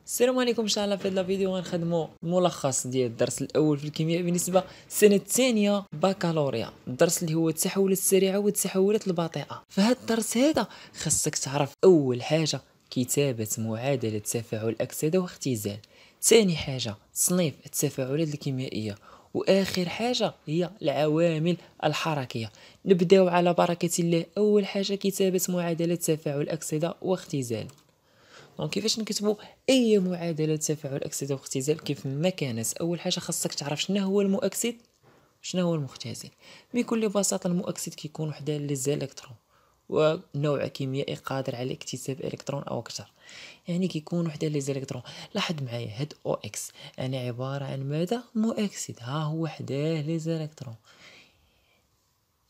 السلام عليكم. ان شاء الله في هذا الفيديو غنخدموا ملخص ديال الدرس الاول في الكيمياء بالنسبه السنه الثانيه بكالوريا، الدرس اللي هو التحولات السريعه والتحولات البطيئه. فهاد الدرس هذا خاصك تعرف اول حاجه كتابه معادله تفاعل اكسده واختزال، ثاني حاجه تصنيف التفاعلات الكيميائيه، واخر حاجه هي العوامل الحركيه. نبداو على بركه الله. اول حاجه كتابه معادله تفاعل اكسده واختزال. دونك كيفاش نكتبوا اي معادله تفاعل اكسده واختزال كيف ما كانت؟ اول حاجه خاصك تعرف شنو هو المؤكسد شنو هو المختزل. بكل بساطه المؤكسد كيكون وحده لي زالكترون ونوع كيميائي قادر على اكتساب الكترون او اكثر، يعني كيكون وحده لي زالكترون. لاحظ معايا هاد او اكس انا عباره عن ماذا؟ مؤكسد، ها هو وحده لي زالكترون.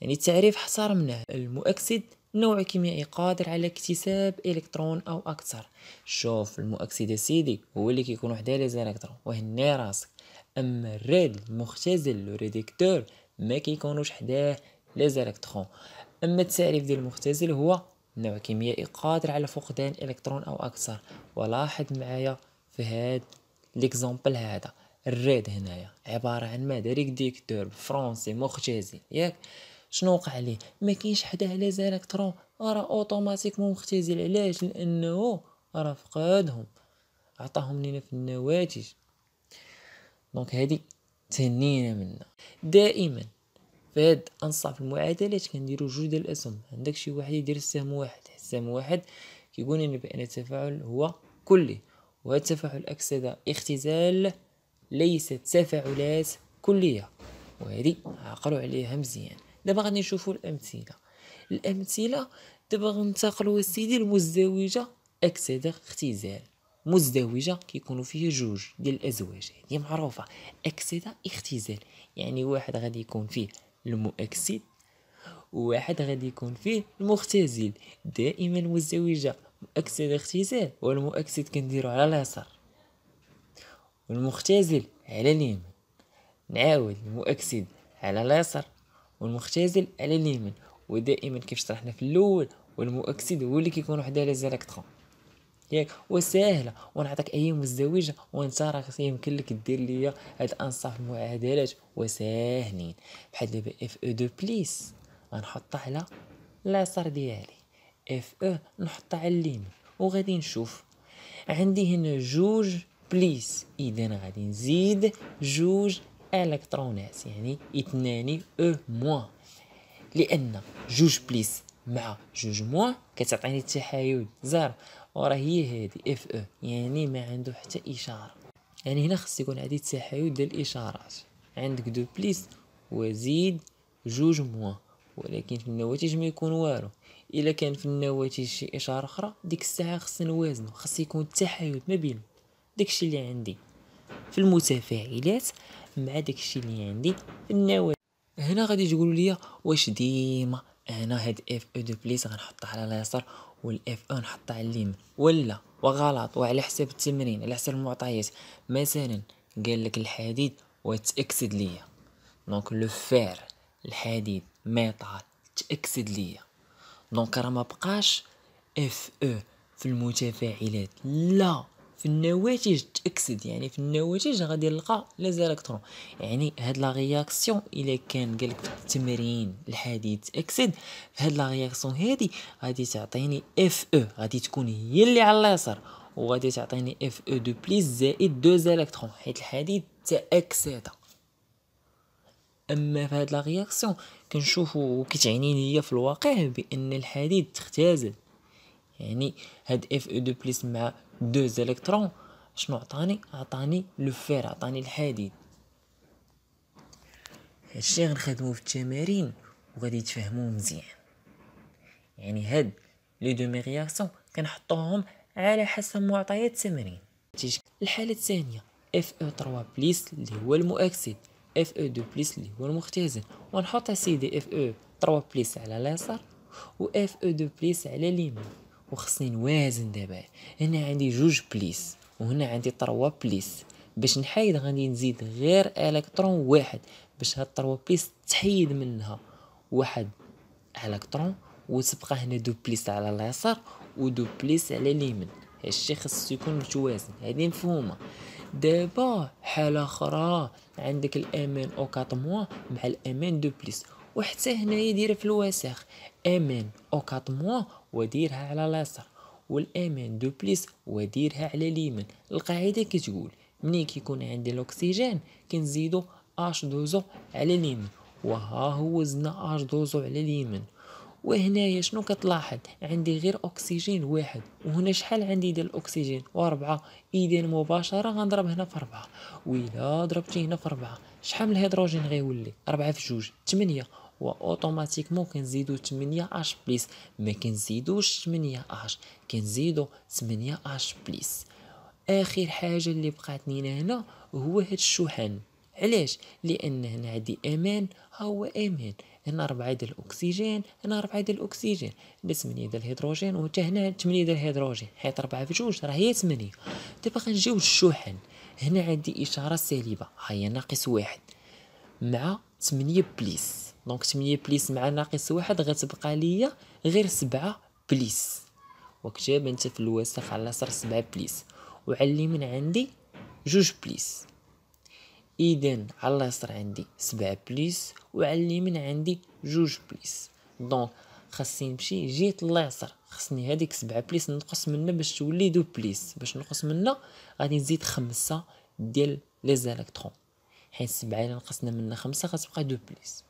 يعني التعريف احترمناه، المؤكسد نوع كيميائي قادر على اكتساب الكترون او اكثر. شوف المؤكسد سيدي هو اللي كيكون وحده لي زالكترون وهني راسك، اما الراد المختزل لو ريديكتور ما كيكونوش حداه لي زالكترون. اما التعريف ديال المختزل هو نوع كيميائي قادر على فقدان الكترون او اكثر. ولاحظ معايا في هاد ليكزامبل هذا الراد هنايا عباره عن ماذا؟ ريديكتور بالفرنسي مختزل، ياك شنو وقع ليه؟ ما كاينش حداه لي زالكترون، راه اوتوماتيكمون مختزل. علاش؟ لانه راه فقادهم، عطاهم لينا في النواتج. دونك هادي تهنينا منها. دائما فهاد انصاف في المعادلات كنديرو جوج ديال الاسهم، عندك شي واحد يدير السهم واحد، السهم واحد كيقول لنا بان التفاعل هو كلي، وهذا التفاعل اكسده اختزال ليست تفاعلات كليه، وهذه عقلوا عليها مزيان. دابا غادي نشوفوا الامثله. دابا غنتقلوا سيدي المزدوجه اكسده اختزال. مزدوجه كيكونوا فيه جوج ديال الازواج، هي معروفه اكسده اختزال، يعني واحد غادي يكون فيه المؤكسد وواحد غادي يكون فيه المختزل. دائما مزدوجه مؤكسده اختزال والمؤكسد كنديرو على اليسار والمختزل على اليمين. نعاود المؤكسد على اليسار والمختزل على اليمين. ودائما كيف شرحنا في الاول والمؤكسد هو اللي كيكون وحده لي زالكترون، ياك وسهله. ونعطيك اي مزدوجه وانت راك يمكن لك دير ليا هاد انصاف المعادلات وساهلين. بحال دابا اف او دو بليس غنحطها على اليسار ديالي، اف او نحطها على اليمين، وغادي نشوف عندي هنا جوج بليس، اذا غادي نزيد جوج الكترونات يعني اثنان او موان، لان جوج بليس مع جوج موان كتعطيني التحايد زيرو، وراه هي هذه اف او يعني ما عنده حتى اشاره. يعني هنا خص يكون عندي التحايد ديال الاشارات، عندك دو بليس وزيد جوج موان، ولكن في النواتج ما يكون والو. الا كان في النواتج شي اشاره اخرى ديك الساعه خص نوازنو، خص يكون التحايد ما بين داكشي اللي عندي في المتفاعلات مع داكشي اللي عندي في النواتج. هنا غادي تقولوا لي واش ديما انا هاد اف او دو بليس غنحطها على اليسار والاف او نحطها على اليمين؟ ولا وغلط، وعلى حساب التمرين على حساب المعطيات. مثلا قال لك الحديد وتاكسد ليا، دونك لو فير الحديد ميطال تاكسد ليا، دونك راه ما بقاش اف او في المتفاعلات، لا في النواتج تاكسد. يعني في النواتج غادي نلقى لي زالكترون. يعني هاد لا رياكسيون الا كان قالك في التمرين الحديد تاكسد، في هاد لا رياكسيون هادي غادي تعطيني اف او غادي تكون هي اللي على اليسار، وغادي تعطيني اف او دو بليس زائد دو زالكترون حيت الحديد تاكسد. اما في هاد لا رياكسيون كنشوفوا وكتعني ليا في الواقع بان الحديد تختزل. يعني هاد اف او دو بليس مع دو زالكترون شنو عطاني لو فير، عطاني الحديد. هادشي غنخدمو في التمارين وغادي تفهموه مزيان. يعني هاد لي دومي رياكسيون كنحطوهم على حسب معطيات التمرين. الحاله الثانيه اف او 3 بليس اللي هو المؤكسد، اف او 2 بليس اللي هو المختزل، ونحط سيدي اف او 3 بليس على اليسار و اف او 2 بليس على اليمين. وخصني نوازن دابا، هنا عندي جوج بليس وهنا عندي 3 بليس. باش نحيد غادي نزيد غير الكترون واحد باش هاد 3 بليس تحيد منها واحد الكترون، وتبقى هنا دو بليس على اليسار و دو بليس على اليمين. هادشي خاصو يكون متوازن، هادي مفهومه. دابا حاله اخرى عندك الامان او 4 موا مع الامان دو بليس، وحتى هنايا دايره في الوسخ، امان او 4 موا وديرها على اليسار، والامان دو بليس وديرها على اليمين. القاعده كتقول ملي كيكون عندي الاكسجين كنزيدو اش دوزو على اليمين، وها هو زدنا اش دوزو على اليمين. وهنايا شنو كتلاحظ؟ عندي غير اكسجين واحد، وهنا شحال عندي ديال الاكسجين؟ و4. اذا مباشره غنضرب هنا في 4، وإلا ضربتي هنا في 4 شحال من الهيدروجين غيولي؟ 4 في 2 8، واوتوماتيكمون كنزيدو 8 اش بليس. ما كنزيدوش 8 اش، كنزيدو 8 اش بليس. اخر حاجه اللي بقات لينا هنا هو هاد الشحن. علاش؟ لان هنا عندي امان، ها هو امان، هنا 4 ديال الاكسجين، هنا 4 ديال الاكسجين، هنا 8 ديال الهيدروجين، وحتى هنا 8 ديال الهيدروجين، حيت 4 في 2 راه هي 8. دابا غنجيو للشحن. هنا عندي اشاره سالبه، ها هي -1 مع 8 بليس. دونك 8 بليس مع -1 غتبقى ليا غير 7 بليس. وكتاب انت في الوسخ على اليسار 7 بليس، وعلى اليمين عندي 2 بليس. اذا على اليسار عندي 7 بليس، وعلى اليمين عندي 2 بليس. دونك خاصني نمشي جيت اليسار، خاصني هذيك 7 بليس نقص منها باش تولي 2 بليس. باش نقص منها غادي نزيد 5 ديال لي زالكترون، حيت 7 الا نقصنا منها 5 غتبقى 2 بليس،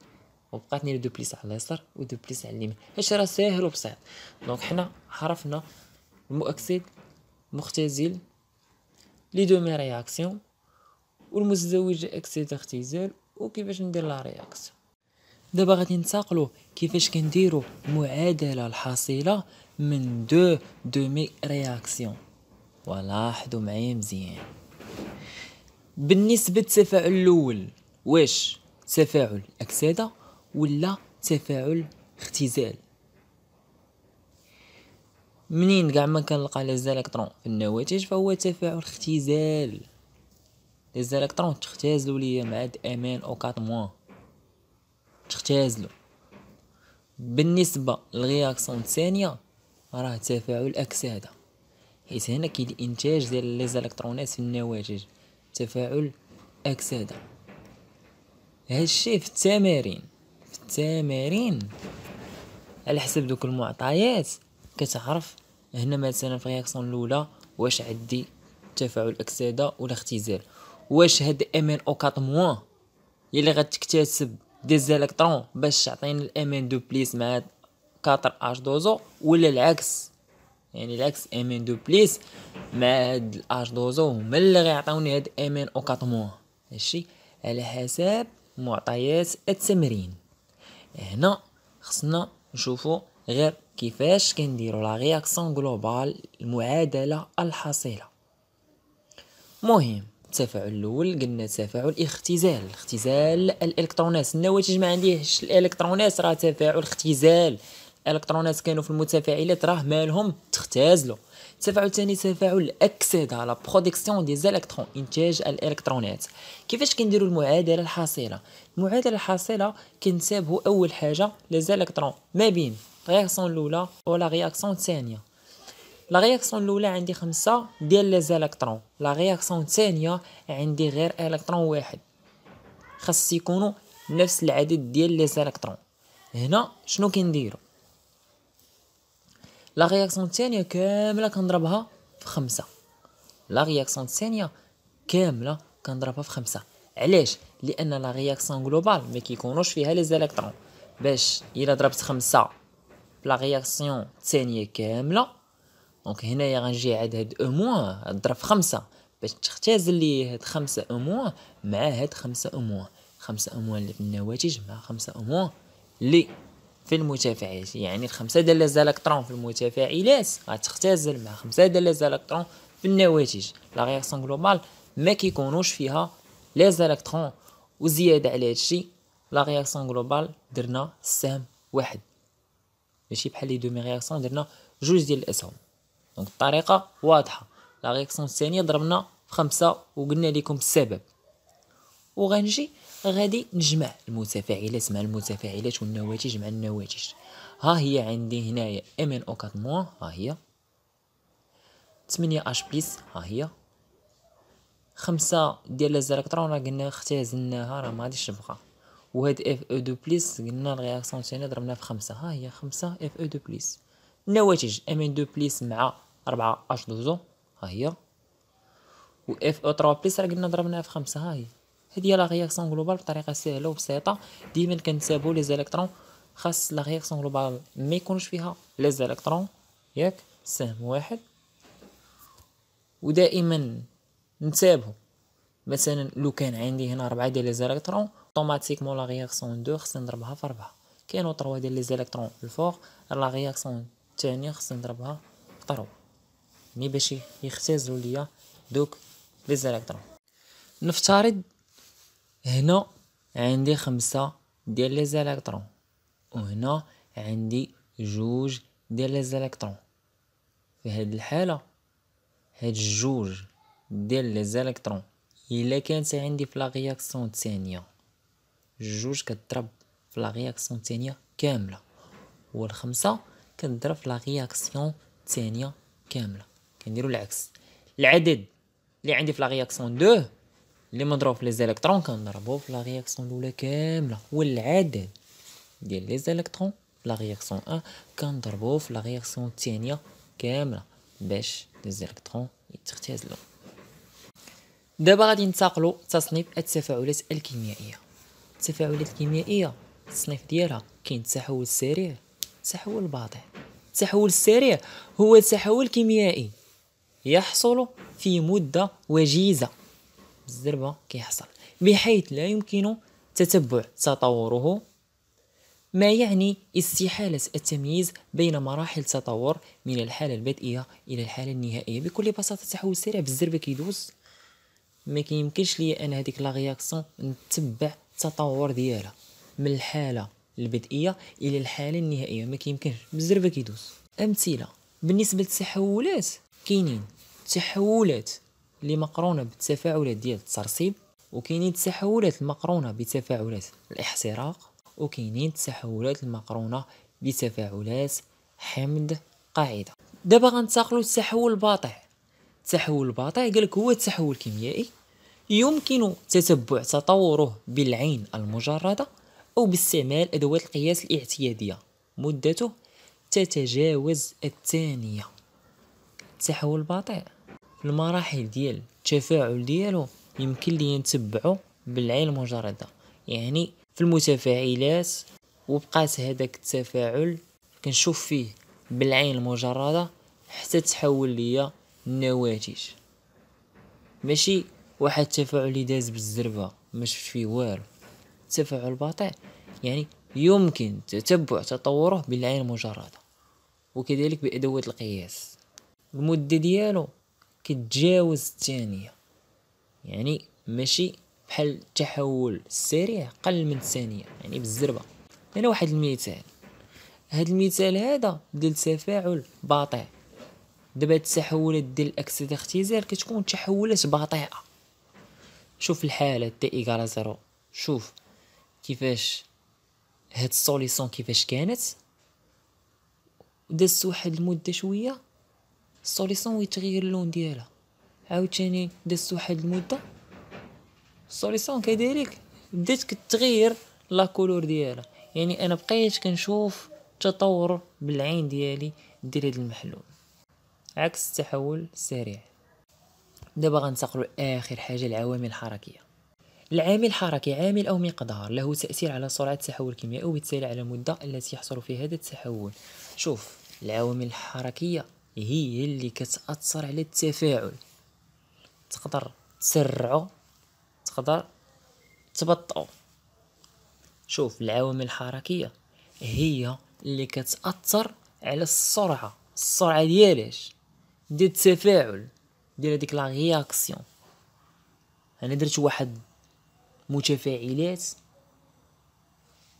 وبقاتني 2 بليس على اليسار و 2 بليس على اليمين. هادشي راه ساهل وبسيط. دونك حنا عرفنا المؤكسد مختزل لي دومي رياكسيون، والمزدوجة اكسيد اختزال، وكيفاش ندير لا رياكسيون. دابا غادي ننتقلوا كيفاش كنديروا المعادله الحاصله من دو دومي رياكسيون. ولاحظوا معايا مزيان. بالنسبه للتفاعل الاول، واش تفاعل اكسده ولا تفاعل اختزال؟ منين كاع ما كنلقى لي زالكترون في النواتج فهو تفاعل اختزال. لي زالكترون تختزلوا ليا مع هاد امان او 4 موا، تختزلوا. بالنسبه للرياكسيون الثانيه راه تفاعل اكسده، حيت هنا كاين الانتاج ديال لي زالكترونات في النواتج، تفاعل اكسده. هادشي في التمارين على حسب دوك المعطيات كتعرف. هنا مثلا في الرياكسيون الاولى واش عندي تفاعل اكسده ولا اختزال، واش هاد امان او 4 موا هي اللي غتكتسب دي زالكترون باش تعطيني الامان دو بليس مع 4 اش دوزو، ولا العكس، يعني العكس امان دو بليس مع هاد الاش دوزو هما اللي غيعطيوني هاد امان او 4 موا. هادشي على حسب معطيات التمرين. هنا خصنا نشوفوا غير كيفاش كنديروا لا رياكسيون جلوبال، المعادله الحاصله. مهم التفاعل الاول قلنا تفاعل اختزال الالكترونات. النواتج ما عنديش الالكترونات راه تفاعل اختزال. الالكترونات كانوا في المتفاعلات راه مالهم تختزلوا. التفاعل الثاني تفاعل اكسده، لا برودكسيون دي زالكترون، انتاج الالكترونات. كيفاش كنديروا المعادله الحاصله؟ المعادله الحاصله كنسابوا اول حاجه لي زالكترون ما بين الرياكسيون الاولى ولا رياكسيون الثانيه. لا رياكسيون الاولى عندي 5 ديال لي زالكترون، لا رياكسيون الثانيه عندي غير الكترون واحد، خاص يكونوا نفس العدد ديال لي زالكترون. هنا شنو كنديروا؟ لا رياكسيون الثانيه كامله كنضربها في 5. لا رياكسيون الثانيه كامله كنضربها في 5. علاش؟ لان لا رياكسيون جلوبال ما كيكونوش فيها لي زالكترون. باش الا ضربت 5 لا رياكسيون الثانيه كامله، دونك هنايا غنجي عاد هاد او موان اضرب في 5 باش تختزل لي هاد 5 او موان مع هاد 5 او موان. 5 او موان اللي في النواتج مع 5 او موان اللي في المتفاعلات، يعني 5 ديال لي زالكترون في المتفاعلات غتختزل مع 5 ديال لي زالكترون في النواتج. لا رياكسيون جلوبال ما كيكونوش فيها لي زالكترون. وزياده على هادشي لا رياكسيون جلوبال درنا السهم واحد، ماشي بحال لي دومي رياكسيون درنا جوج ديال الاسهم. دونك الطريقه واضحه. لا رياكسيون الثانيه ضربنا في 5 وقلنا لكم السبب. وغنجي غادي نجمع المتفاعلات مع المتفاعلات والنواتج مع النواتج. ها هي عندي هنايا ام ان او 4 موان، ها هي 8 اش بليس ها هي، 5 ديال لي زيليكترون راه قلنا اختزلناها راه ما غاديش تبقى، وهاد اف او دو بليس قلنا الرياكسيون الثانيه ضربناها في 5 ها هي 5 اف او دو بليس. النواتج ام ان دو بليس مع 4 اش دوزو ها هي، و اف او 3 بليس راه قلنا ضربناها في 5 ها هي. هادي هي لا رياكسيون غلوبال بطريقه سهله وبسيطه. ديما كنتسابو لي زيليكترون، خاص لا رياكسيون غلوبال ما يكونش فيها لي زيليكترون ياك سهم واحد، ودائما نتابعو مثلا لو كان عندي هنا 4 ديال لي زيليكترون اوتوماتيكمون لا رياكسيون 2 خصني نضربها في 4. كاينو 3 ديال لي زيليكترون الفوق، لا رياكسيون الثانيه خصني نضربها في 3 يعني باش يختزلوا ليا دوك لي زيليكترون. نفترض هنا عندي 5 ديال لي زيليكترون وهنا عندي 2 ديال لي زيليكترون. في هاد الحاله هاد الجوج ديال لي زيليكترون الا كانت عندي في لا رياكسيون الثانيه جوج كتضرب في لا رياكسيون الثانيه كامله، والخمسه كتضرب في لا رياكسيون الثانيه كامله. كنديروا العكس، العدد اللي عندي في لا رياكسيون 2 اللي مضروب في لي زيليكترون كنضربوه في لا رياكسيون الاولى كامله، والعدد ديال لي زيليكترون في لا رياكسيون 1 كنضربوه في لا رياكسيون الثانيه كامله باش لي زيليكترون يتختزلوا. دابا غادي ننتقلوا تصنيف التفاعلات الكيميائيه. التفاعلات الكيميائيه التصنيف ديالها كاين التحول السريع، التحول البطيء. التحول السريع هو تحول كيميائي يحصل في مده وجيزه بالزربه كيحصل، بحيث لا يمكن تتبع تطوره، ما يعني استحالة التمييز بين مراحل التطور من الحالة البدئية إلى الحالة النهائية. بكل بساطة التحول السريع بالزربة كيدوز، ما كيمكنش ليا انا هذيك لا رياكسيون نتبع التطور ديالها من الحالة البدئية إلى الحالة النهائية، ما كيمكنش بالزربة كيدوز. أمثلة بالنسبة للتحولات كاينين التحولات اللي مقرونة بالتفاعلات ديال الترسيب، وكاينين التحولات المقرونة بتفاعلات الاحتراق، وكاينين التحولات المقرونة بتفاعلات حمض قاعدة. دابا غنتقلوا للتحول البطيء. التحول البطيء قالك هو التحول الكيميائي يمكن تتبع تطوره بالعين المجردة أو باستعمال أدوات القياس الاعتيادية، مدته تتجاوز الثانية. التحول البطيء المراحل ديال التفاعل ديالو يمكن لي نتبعو بالعين المجردة، يعني في المتفاعلات وبقات هذاك التفاعل كنشوف فيه بالعين المجردة حتى تحول ليا النواتج، ماشي واحد التفاعل اللي داز بالزربه ما شفت فيه والو. التفاعل البطيء يعني يمكن تتبع تطوره بالعين المجرده وكذلك بادوات القياس. المده ديالو كتجاوز الثانيه، يعني ماشي بحال التحول السريع قل من الثانيه يعني بالزربه. هنا واحد المثال، هذا المثال هذا ديال تفاعل بطيء. دابا التحولات ديال الاكسده اختزال كتكون تحولات بطيئه. شوف الحاله تي ايكال زيرو، شوف كيفاش هاد السوليسيون كيفاش كانت، دازت واحد المده شويه السوليسيون ويتغير اللون ديالها، عاوتاني دازت واحد المده السوليسيون كذلك بدات كتغير لا كولور ديالها. يعني انا بقيت كنشوف تطور بالعين ديالي ديال هاد المحلول، عكس التحول السريع. دابا غنتقلوا لاخر حاجه، العوامل الحركيه. العامل الحركي عامل او مقدار له تاثير على سرعه التحول الكيميائي وبالتالي على المده التي يحصل فيها هذا التحول. شوف العوامل الحركيه هي اللي كتاثر على التفاعل، تقدر تسرعو تقدر تبطئو. شوف العوامل الحركيه هي اللي كتاثر على السرعه ديالاش ديال التفاعل ديال هذيك لا رياكسيون. انا درت واحد متفاعلات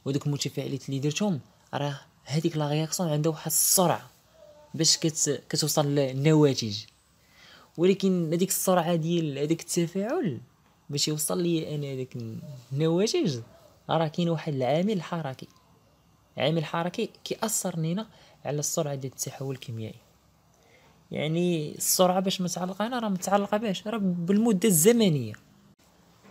ودوك المتفاعلات اللي درتهم راه هذيك لا رياكسيون عندها واحد السرعه باش كتوصل للنواتج، ولكن هذيك السرعه ديال هذاك التفاعل باش يوصل لي انا هذاك النواتج راه كاين واحد العامل حركي. عامل حركي كيأثر لينا على السرعه ديال التحول الكيميائي. يعني السرعة باش متعلقة هنا راه متعلقة باش راه بالمدة الزمنية.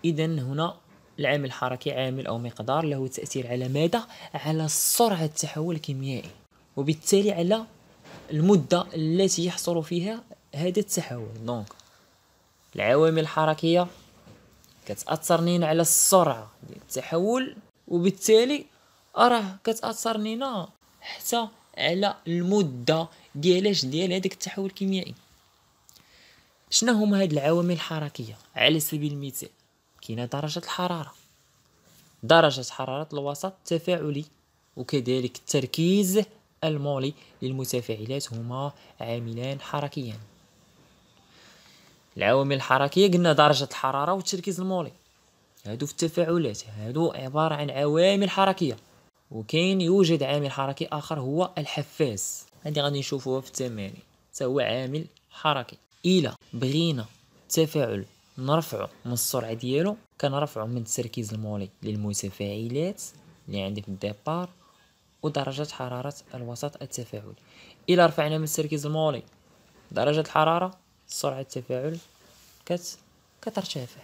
إذا هنا العامل الحركي عامل أو مقدار له تأثير على ماذا؟ على سرعة التحول الكيميائي، وبالتالي على المدة التي يحصل فيها هذا التحول. دونك العوامل الحركية كتأثر نينا على السرعة ديال التحول، وبالتالي راه كتأثر نينا حتى على المدة ديال هذاك التحول الكيميائي. شنو هما هاد العوامل الحركية؟ على سبيل المثال كاينه درجة الحرارة، درجة حرارة الوسط التفاعلي، وكذلك التركيز المولي للمتفاعلات هما عاملان حركيان. العوامل الحركية قلنا درجة الحرارة والتركيز المولي، هادو في التفاعلات هادو عبارة عن عوامل حركية. وكاين يوجد عامل حركي آخر هو الحفاز، هادي غادي نشوفوها في التمارين، هو عامل حركي. إلا بغينا تفاعل نرفعو من السرعة ديالو كنرفعو من التركيز المولي للمتفاعلات اللي عندي في الديبار ودرجة حرارة الوسط التفاعلي. إلا رفعنا من التركيز المولي درجة الحرارة سرعة التفاعل كترتفع.